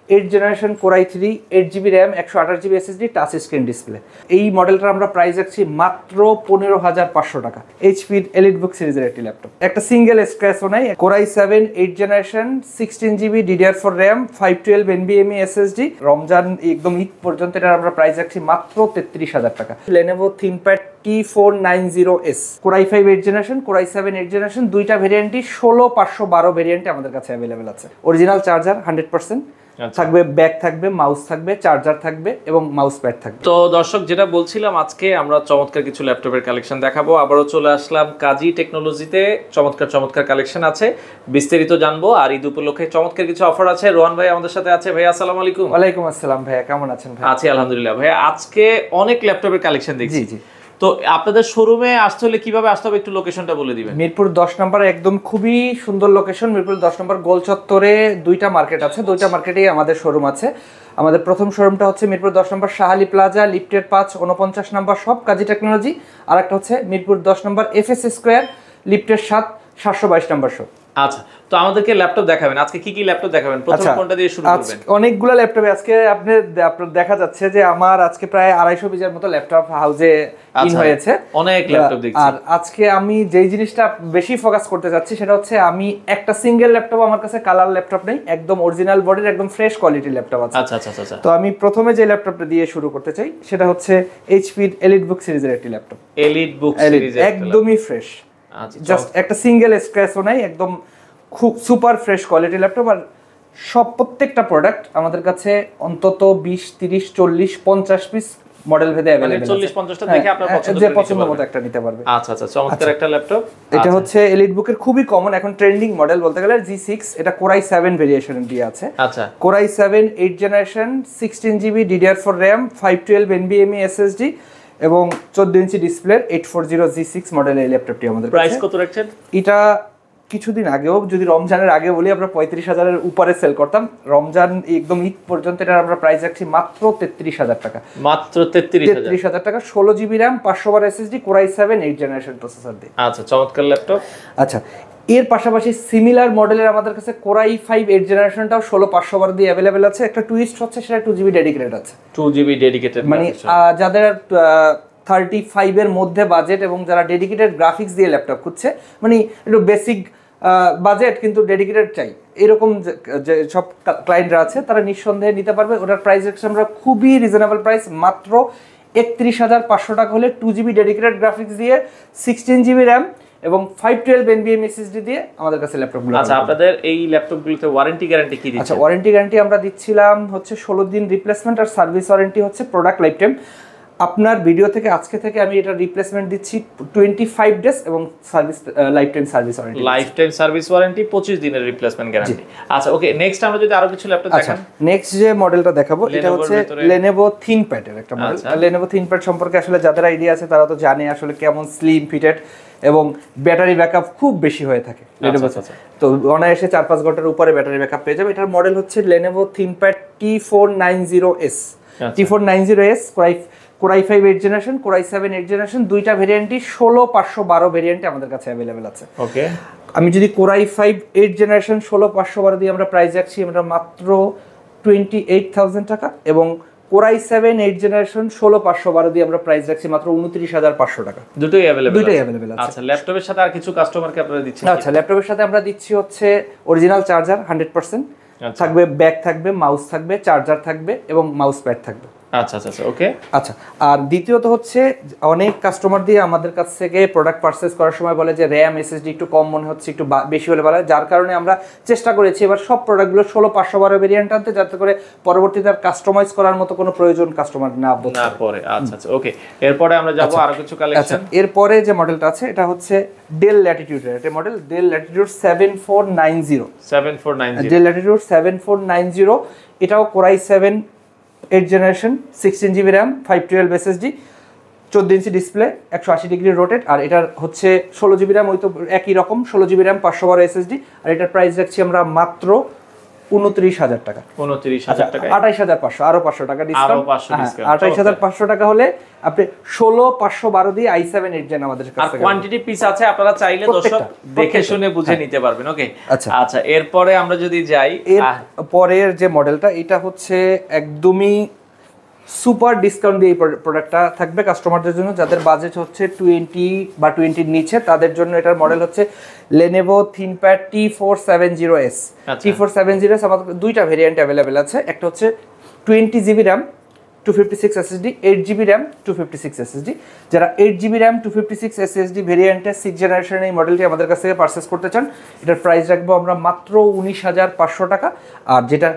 8 generation core i3 8GB RAM 128GB SSD touch screen display. এই মডেলটার আমরা price রাখছি মাত্র 15,500 টাকা। এইচপির এলিটবুক সিরিজের একটি ল্যাপটপ, একটা সিঙ্গেল স্ক্র্যাচও নাই। Core i7 8 generation 16GB DDR4 RAM 512 NVMe SSD। Ramzan একদম ঈদ পর্যন্ত এটার আমরা প্রাইস রাখছি মাত্র 33,000 টাকা। Lenovo ThinkPad T490S core i5 8 generation core i7 8 generation দুইটা ভেরিয়েন্টই 16512 ভেরিয়েন্টে আমাদের কাছে অ্যাভেলেবেল আছে। অরিজিনাল চার্জার 100% থাকবে, ব্যাগ থাকবে, মাউস থাকবে, চার্জার থাকবে এবং মাউস প্যাড থাকবে। তো দর্শক, যেটা বলছিলাম, আজকে আমরা চমৎকার কিছু ল্যাপটপের কালেকশন দেখাবো। আবারও চলে আসলাম কাজী টেকনোলজিতে। চমৎকার কালেকশন আছে, বিস্তারিত জানবো। আর ঈদ উপলক্ষে চমৎকার কিছু অফার আছে। রোহান ভাই আমাদের সাথে আছে। ভাই আসসালামু আলাইকুম। ওয়ালাইকুম আসসালাম ভাইয়া, কেমন আছেন ভাই? আছি আলহামদুলিল্লাহ। ভাই আজকে অনেক ল্যাপটপের কালেকশন দেখছি। জি। তো আপনাদের শোরুমে আসতে হলে কিভাবে আসতে হবে একটু লোকেশনটা বলে দিবেন। মিরপুর 10 নম্বর, একদম খুবই সুন্দর লোকেশন। মিরপুর 10 নম্বর গোল চত্বরে দুইটা মার্কেট আছে, দুইটা মার্কেটেই আমাদের শোরুম আছে। আমাদের প্রথম শোরুমটা হচ্ছে মিরপুর 10 নম্বর শাহালি প্লাজা, লিফটের 5 49 নম্বর শপ কাজী টেকনোলজি। আর একটা হচ্ছে মিরপুর 10 নম্বর FS স্কোয়ার, লিফটের 7 722 নম্বর শপ। আচ্ছা, তো আমাদেরকে ল্যাপটপ দেখাবেন আজকে। কি ল্যাপটপ দেখাবেন? প্রথম কোনটা দিয়ে শুরু করবেন? অনেকগুলো ল্যাপটপ আজকে আপনার দেখা যাচ্ছে যে আমার আজকে প্রায় 250 পিসের মতো ল্যাপটপ হাউসে ইন হয়েছে। অনেক ল্যাপটপ দেখছি। আর আজকে আমি যেই জিনিসটা বেশি ফোকাস করতে যাচ্ছি সেটা হচ্ছে আমি একটা সিঙ্গেল ল্যাপটপ, আমার কাছে কালার ল্যাপটপ নেই, একদম অরিজিনাল বডির একদম ফ্রেশ কোয়ালিটির ল্যাপটপ আছে। আচ্ছা। তো আমি প্রথমে যে ল্যাপটপটা দিয়ে শুরু করতে চাই সেটা হচ্ছে এইচপির এলিটবুক সিরিজের একটি ল্যাপটপ। এলিটবুক সিরিজের একদমই ফ্রেশ, জাস্ট একটা সিঙ্গেল স্ক্র্যাচও নাই, একদম খুব সুপার ফ্রেশ কোয়ালিটি ল্যাপটপ। আর প্রত্যেকটা প্রোডাক্ট আমাদের কাছে অন্তত 20 30 40 50 পিস মডেল ভেদে अवेलेबल আছে। 40 50টা দেখে আপনার পছন্দ মতো একটা নিতে পারবে। আচ্ছা, চমৎকার একটা ল্যাপটপ। এটা হচ্ছে এলিটবুকের খুবই কমন এখন ট্রেন্ডিং মডেল বলতে গেলে G6। এটা কোর i7 ভেরিয়েশন দিয়ে আছে। আচ্ছা, core i7 8 generation 16GB DDR4 RAM 512 NVMe SSD এবং 14 ইঞ্চি ডিসপ্লে 840 G6 মডেলের এই ল্যাপটপটি আমাদের প্রাইস কত রাখছেন? এটা কিছুদিন আগেও, যদি রমজানের আগে বলি, আমরা 35,000-এর উপরে সেল করতাম। রমজান একদম ঈদ পর্যন্ত এটা আমরা প্রাইস রাখছি মাত্র 33,000 টাকা। মাত্র 33,000 টাকা। 16GB RAM 512 SSD core i7 8 generation processor দিয়ে। আচ্ছা, চমৎকার ল্যাপটপ। আচ্ছা, এর পাশাপাশি সিমিলার মডেলের আমাদের কাছে কোর i5 8 জেনারেশনটাও 16512 দিয়ে অ্যাভেলেবেল আছে। একটা টুইস্ট হচ্ছে সেটা 2GB ডেডিকেটেড আছে। 2GB ডেডিকেটেড মানে যাদের 35 এর মধ্যে বাজেট এবং যারা ডেডিকেটেড গ্রাফিক্স দিয়ে ল্যাপটপ খুঁজছে, মানে একটু বেসিক বাজেট কিন্তু ডেডিকেটেড চাই, এরকম যে সব ক্লায়েন্টরা আছে তারা নিঃসন্দেহে নিতে পারবে। ওটার প্রাইস রাখছি আমরা খুবই রিজনেবল প্রাইস, মাত্র 31,500 টাকা হলে 2GB ডেডিকেটেড গ্রাফিক্স দিয়ে 16GB র্যাম এবং 512 NVMe SSD দিয়ে আমাদের কাছে ল্যাপটপগুলো। আচ্ছা, আপনাদের এই ল্যাপটপগুলোতে ওয়ারেন্টি গ্যারান্টি কি দিচ্ছেন? আচ্ছা, ওয়ারেন্টি গ্যারান্টি আমরা দিচ্ছিলাম হচ্ছে 16 দিন রিপ্লেসমেন্ট, আর সার্ভিস ওয়ারেন্টি হচ্ছে প্রোডাক্ট লাইফ টাইম। আপনার ভিডিও থেকে আজকে থেকে আমি এটা রিপ্লেসমেন্ট দিচ্ছি 25 ডেজ এবং service life time service warranty. Life time service warranty 25 দিনের রিপ্লেসমেন্ট গ্যারান্টি। আচ্ছা, ওকে, নেক্সট আমরা যদি আরো কিছু ল্যাপটপ দেখান। নেক্সট যে মডেলটা দেখাবো এটা হচ্ছে Lenovo ThinkPad এর একটা মডেল। Lenovo ThinkPad সম্পর্কে আসলে যাদের আইডিয়া আছে তারা তো জানে আসলে কেমন স্লিম ফিটেড এবং ব্যাটারি ব্যাকআপ খুব বেশি হয়ে থাকে Lenovo। তো অনায়াসে 4-5 ঘন্টার উপরে ব্যাটারি ব্যাকআপ পেয়ে যাবে। এটার মডেল হচ্ছে Lenovo ThinkPad T490S। T490S core i5 8 generation core i7 8 generation দুইটা ভেরিয়েন্টই 16512 ভেরিয়েন্টে আমাদের কাছে অ্যাভেলেবেল আছে। ওকে, আমি যদি কোর i5 8 জেনারেশন 16512 দিয়ে আমরা প্রাইস রাখছি আমরা মাত্র 28,000 টাকা এবং কোর i7 8 জেনারেশন 16512 দিয়ে আমরা প্রাইস রাখছি মাত্র 29,500 টাকা। দুটোই अवेलेबल আছে। আছে। আচ্ছা, ল্যাপটপের সাথে আর কিছু কাস্টমারকে আপনারা দিচ্ছেন? আচ্ছা, ল্যাপটপের সাথে আমরা দিচ্ছি হচ্ছে অরিজিনাল চার্জার 100% থাকবে, ব্যাগ থাকবে, মাউস থাকবে, চার্জার থাকবে এবং মাউস প্যাড থাকবে। আচ্ছা, ওকে। আচ্ছা, আর দ্বিতীয়ত হচ্ছে অনেক কাস্টমার দিয়ে আমাদের কাছ থেকে প্রোডাক্ট পারচেজ করার সময় বলে যে র্যাম SSD একটু কম মনে হচ্ছে, একটু বেশি হলে ভালো হয়, যার কারণে আমরা চেষ্টা করেছি এবার সব প্রোডাক্টগুলো 16512 ভেরিয়েন্ট আনতে, যাতে করে পরবর্তীতে আর কাস্টমাইজ করার মতো কোনো প্রয়োজন কাস্টমার না পড়ে। আচ্ছা, ওকে, এরপরে আমরা যাব আরো কিছু কালেকশন। এরপরে যে মডেলটা আছে এটা হচ্ছে ডেল ল্যাটিটিউডের একটা model, del Latitude 7490। Del Latitude 7490 এটাও core i7 8 generation 16GB RAM 512 SSD 14 inch display 180 degree rotate. আর এটার হচ্ছে 16GB র্যাম, ওই তো একই রকম 16GB র্যাম 512 SSD। আর এটার প্রাইস রাখছি আমরা মাত্র 29,000 টাকা। 29,000 টাকা, 28,500, আরো 500 টাকা ডিসকাউন্ট। 28,500 টাকা হলে আপনি 16,512 দিয়ে i7 8 জেন আমাদের কাছে। আর কোয়ান্টিটি পিস আছে, আপনারা চাইলে দর্শক দেখে শুনে বুঝে নিতে পারবেন। ওকে, আচ্ছা এরপরে আমরা যদি যাই, এর পরের যে মডেলটা, এটা হচ্ছে একদমই সুপার ডিসকাউন্ট দিয়ে এই প্রোডাক্টটা থাকবে কাস্টমারদের জন্য যাদের বাজেট হচ্ছে 20 বা 20-র নিচে। তাদের জন্য এটার মডেল হচ্ছে Lenovo ThinkPad T470S। T470S আমাদের দুইটা ভেরিয়েন্ট অ্যাভেলেবেল আছে। একটা হচ্ছে 20GB RAM 256 SSD, 8GB RAM 256 SSD। যারা 8GB RAM 256 SSD ভেরিয়েন্টের 6th জেনারেশন এই মডেলটি আমাদের কাছ থেকে পারচেস করতে চান, এটার প্রাইস রাখবো আমরা মাত্র 19,500 টাকা। আর যেটা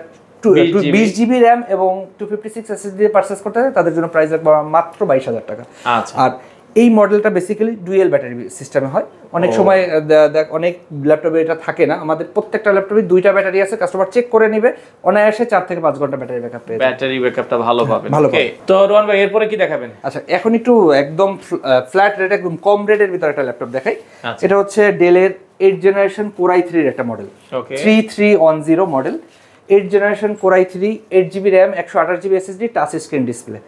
20GB RAM এবং 256 SSD দিয়ে পারচেস করতে হয় তাদের জন্য প্রাইস রাখবো মাত্র 22,000 টাকা। আর এই মডেলটা বেসিক্যালি ডুয়েল ব্যাটারি সিস্টেমে হয়। অনেক সময় অনেক ল্যাপটপে এটা থাকে না, আমাদের প্রত্যেকটা ল্যাপটপে দুইটা ব্যাটারি আছে, কাস্টমার চেক করে নেবে, অনায়াসে 4 থেকে 5 ঘন্টা ব্যাটারি ব্যাকআপ পেয়ে যাবে। ব্যাটারি ব্যাকআপটা ভালো পাবেন। ওকে, তো রোহান ভাই এরপরে কি দেখাবেন? আচ্ছা, এখন একটু একদম ফ্ল্যাট রেট, একদম কম রেটের ভিতরে একটা ল্যাপটপ দেখাই। এটা হচ্ছে ডেলের 8th জেনারেশন Core i3 এর একটা model, 3310 model, 8th generation Core i3, 8GB RAM 128GB SSD, touch screen display.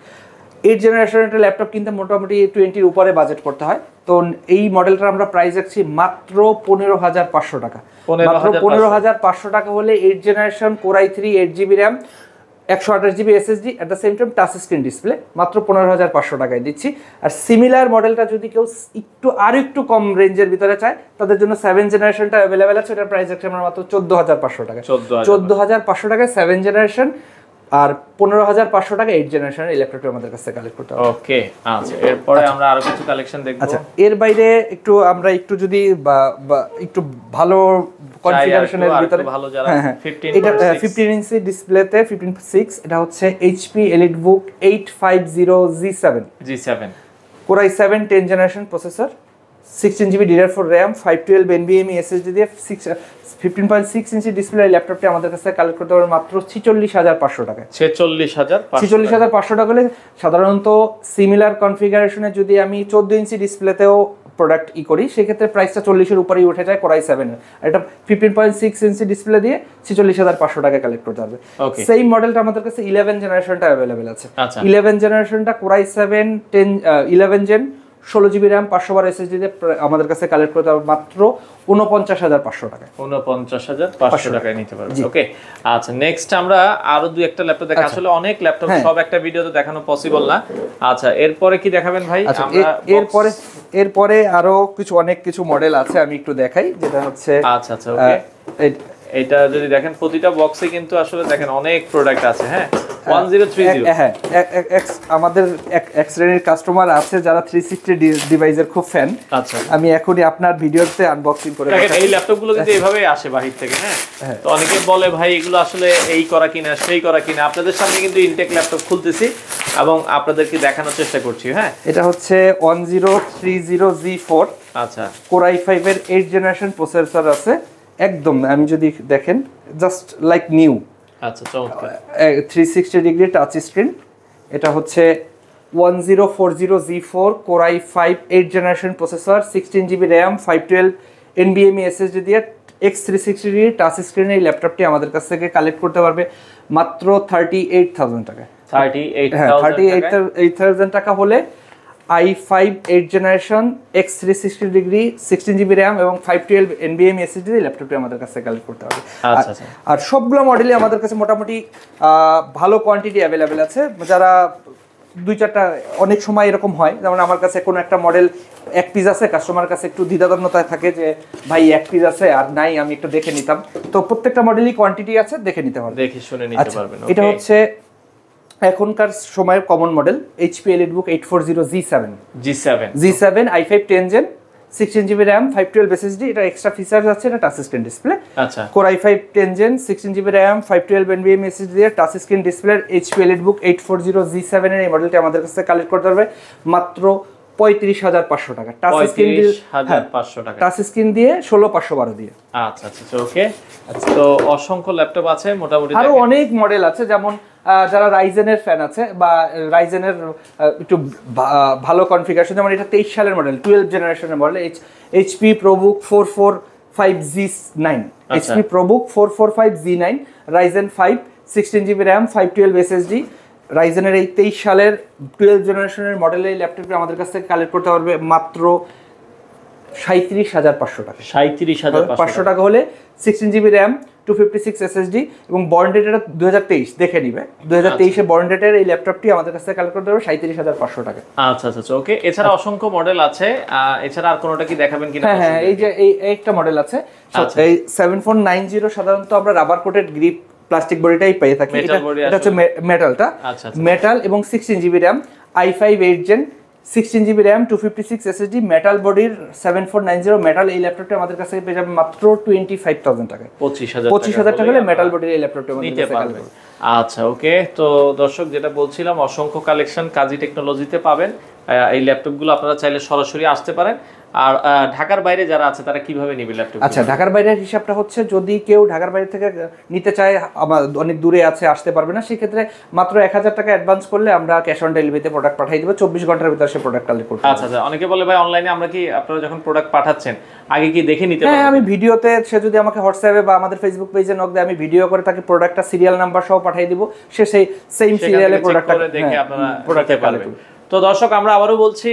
8th জেনারেশনের একটা ল্যাপটপ কিনতে মোটামুটি 20-র উপরে বাজেট করতে হয়। তো এই মডেলটার আমরা প্রাইস রাখছি মাত্র 15,500 টাকা। মাত্র 15,500 টাকা হলে 8th generation Core i3, 8GB RAM 128GB SSD at the same time touch screen display মাত্র 15,500 টাকায় দিচ্ছি। আর সিমিলার মডেলটা যদি কেউ একটু কম রেঞ্জের ভিতরে চায় তাদের জন্য 7th জেনারেশনটা অ্যাভেলেবেল আছে, এটার প্রাইস রাখছি আমরা মাত্র 14,500 টাকা। 14,500 টাকায় 7th জেনারেশন আর 15,500 টাকা 8th জেনারেশনের ইলেকট্রিক আমাদের কাছে কালেক্ট করতে হবে। ওকে, আচ্ছা এরপরে আমরা আরো কিছু কালেকশন দেখব। আচ্ছা, এর বাইরে আমরা একটু যদি একটু ভালো কনফিগারেশনের ভিতরে ভালো যারা 15 ইঞ্চি ডিসপ্লেতে 15.6, এটা হচ্ছে HP EliteBook 850G7 Core i7 10th generation processor, 16GB DDR4 RAM, 512 NVMe SSD দিয়ে 15.6 ইঞ্চি ডিসপ্লে ল্যাপটপটি আমাদের কাছে কালেক্ট করতে পারবেন মাত্র 46,500 টাকা। 46,500 টাকা হলে সাধারণত সিমিলার কনফিগারেশনে যদি আমি 14 ইঞ্চি ডিসপ্লেতেও প্রোডাক্ট করি সেক্ষেত্রে প্রাইসটা 40-এর উপরেই উঠে যায় Core i7 এর। আর এটা 15.6 ইঞ্চি ডিসপ্লে দিয়ে 46,500 টাকা কালেক্ট করতে পারবে। সেম মডেলটা আমাদের কাছে 11th জেনারেশনটা অ্যাভেলেবেল আছে। 11th জেনারেশনটা Core i7 11 gen 16GB RAM 512 SSD দিয়ে আমাদের কাছে কালেক্ট করতে হবে মাত্র 49,500 টাকা। 49,500 টাকায় নিতে পারবেন। ওকে, আচ্ছা নেক্সট আমরা আরো দুই একটা ল্যাপটপ দেখা, আসলে অনেক ল্যাপটপ সব একটা ভিডিওতে দেখানো পসিবল না। আচ্ছা এরপরে কি দেখাবেন ভাই? আমরা এরপরে আরো অনেক কিছু মডেল আছে, আমি একটু দেখাই। যেটা হচ্ছে আচ্ছা ওকে, এটা যদি দেখেন প্রতিটা বক্সে কিন্তু আসলে দেখেন অনেক প্রোডাক্ট আছে। হ্যাঁ, 1030 হ্যাঁ, আমাদের এক শ্রেণীর কাস্টমার আছে যারা 360 ডিভাইসের খুব ফ্যান। আচ্ছা, আমি এখনই আপনার ভিডিওতে আনবক্সিং করে দেখেন এই ল্যাপটপগুলো কিন্তু এইভাবে আসে বাহির থেকে। হ্যাঁ, তো অনেকে বলে ভাই এগুলো আসলে এই করা কিনা সেই করা কিনা, আপনাদের সামনে কিন্তু ইনটেক ল্যাপটপ খুলতেছি এবং আপনাদেরকে দেখানোর চেষ্টা করছি। হ্যাঁ, এটা হচ্ছে 1030G4। আচ্ছা, Core i5 এর 8th জেনারেশন প্রসেসর আছে একদম, আমি যদি দেখেন জাস্ট লাইক নিউ। আচ্ছা, চমৎকার, 360 ডিগ্রি টাচ স্ক্রিন। এটা হচ্ছে 1040G4 Core i5 8th generation processor, 16GB RAM, 512 NVMe SSD দিয়ে X360 ডিগ্রি টাচ স্ক্রিনের এই ল্যাপটপটি আমাদের কাছ থেকে কালেক্ট করতে পারবে মাত্র 38,000 টাকায়। 38,000 টাকা হলে i5 8th generation X360 degree 16GB RAM এবং 512 NVMe SSD দিয়ে ল্যাপটপটি আমাদের কাছে কালেক্ট করতে হবে। আর সবগুলো মডেলই আমাদের কাছে মোটামুটি ভালো কোয়ান্টিটি অ্যাভেলেবেল আছে। যারা 2-4টা অনেক সময় এরকম হয়, যেমন আমার কাছে কোনো একটা মডেল এক পিস আছে, কাস্টমার কাছে একটু দ্বিধাদ্বন্দ্বতা থাকে যে ভাই এক পিস আছে আর নাই, আমি একটু দেখে নিতাম। তো প্রত্যেকটা মডেলই কোয়ান্টিটি আছে, দেখে নিতে পারবেন, দেখে শুনে নিতে পারবেন। এটা হচ্ছে এখনকার সময়ের common model HP EliteBook 840G7 i5 10 gen 16GB RAM 512 SSD। এটা এক্সট্রা ফিচারস আছে, এটা টাচ স্ক্রিন ডিসপ্লে। আচ্ছা, Core i5 10 gen 16GB RAM 512 NVMe SSD দিয়ে touch screen display HP EliteBook 840G7 এর এই মডেলটি আমাদের কাছে কালেক্ট করতে হবে মাত্র 35,500 টাকা। টাচ স্ক্রিন দিয়ে 16,512 দিয়ে। আচ্ছা, ওকে, তো অসংখ্য ল্যাপটপ আছে মোটামুটি, আরো অনেক মডেল আছে। যেমন যারা রাইজেনের ফ্যান আছে বা রাইজেনের একটু ভালো কনফিগারেশন, যেমন এটা 23 সালের মডেল 12th জেনারেশনের model HP ProBook 44 5G9 HP ProBook 445G9 Ryzen 5 16GB RAM 512 SSD রাইজেনের এই 23 সালের 12 জেনারেশনের মডেলের এই ল্যাপটপটি আমাদের কাছ থেকে কালেক্ট করতে পারবে মাত্র 37,500 টাকা। 37,500 টাকা হলে 16GB RAM 256 SSD এবং বর্ন ডেট এটা 2023 দেখে নিবে। 2023 এ বর্ন ডেটের এই ল্যাপটপটি আমাদের কাছ থেকে কালেক্ট করতে পারবে 37,500 টাকা। আচ্ছা আচ্ছা ওকে। এছাড়া অসংখ্য মডেল আছে, এছাড়া আর কোনোটা কি দেখাবেন কিনা? হ্যাঁ এই যে এই একটা মডেল আছে, এই 7490 সাধারণত আমরা রাবার কোটেড গ্রিপ প্লাস্টিক বডিটাই পেয়ে থাকি। এটা হচ্ছে মেটালটা, মেটাল এবং 16GB RAM i5 8 Gen 16GB RAM 256 SSD metal বডির 7490 মেটাল এই ল্যাপটপটা আমাদের কাছে পেয়ে যাবে মাত্র 25,000 টাকায়। 25,000 টাকা হলে মেটাল বডির এই ল্যাপটপটা আমাদের কাছে পাবেন। আচ্ছা ওকে। তো দর্শক যেটা বলছিলাম, অসংখ্য কালেকশন কাজী টেকনোলজিতে পাবেন। এই ল্যাপটপগুলো আপনারা চাইলে সরাসরি আসতে পারেন। আর ঢাকার বাইরে যারা আছে তারা কিভাবে নেবে ল্যাপটপ? আচ্ছা, ঢাকার বাইরের হিসাবটা হচ্ছে যদি কেউ ঢাকার বাইরে থেকে নিতে চায়, আমার অনেক দূরে আছে, আসতে পারবে না, সেক্ষেত্রে মাত্র 1000 টাকা অ্যাডভান্স করলে আমরা ক্যাশ অন ডেলিভারিতে প্রোডাক্ট পাঠিয়ে দেবো। 24 ঘন্টার ভিতরে সে প্রোডাক্ট কালেক্ট করতে। আচ্ছা আচ্ছা। অনেকে বলে ভাই অনলাইনে আমরা কি আপনারা যখন প্রোডাক্ট পাঠাচ্ছেন আগে কি দেখে নিতে পারবেন? হ্যাঁ, আমি ভিডিওতে, সে যদি আমাকে হোয়াটসঅ্যাপে বা আমাদের ফেসবুক পেজে নক দেয়, আমি ভিডিও করে তাকে প্রোডাক্টটা সিরিয়াল নাম্বার সহ পাঠিয়ে দিব, সে সেই সেম সিরিয়ালে প্রোডাক্টটা দেখে আপনারা প্রোডাক্টে পাবেন। তো দর্শক আমরা আবারও বলছি,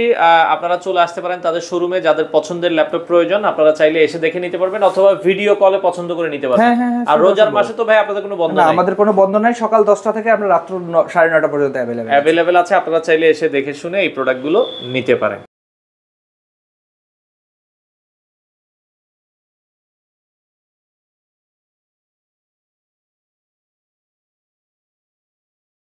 আপনারা চলে আসতে পারেন তাদের শোরুমে। যাদের পছন্দের ল্যাপটপ প্রয়োজন আপনারা চাইলে এসে দেখে নিতে পারবেন, অথবা ভিডিও কলে পছন্দ করে নিতে পারবেন। আর রোজার মাসে তো ভাই আপনাদের কোনো বন্ধ না, নাই? আমাদের কোনো বন্ধ নাই। সকাল 10টা থেকে আমরা রাত্র 9:30 পর্যন্ত অ্যাভেলেবেল আছে। আপনারা চাইলে এসে দেখে শুনে এই প্রোডাক্টগুলো নিতে পারেন।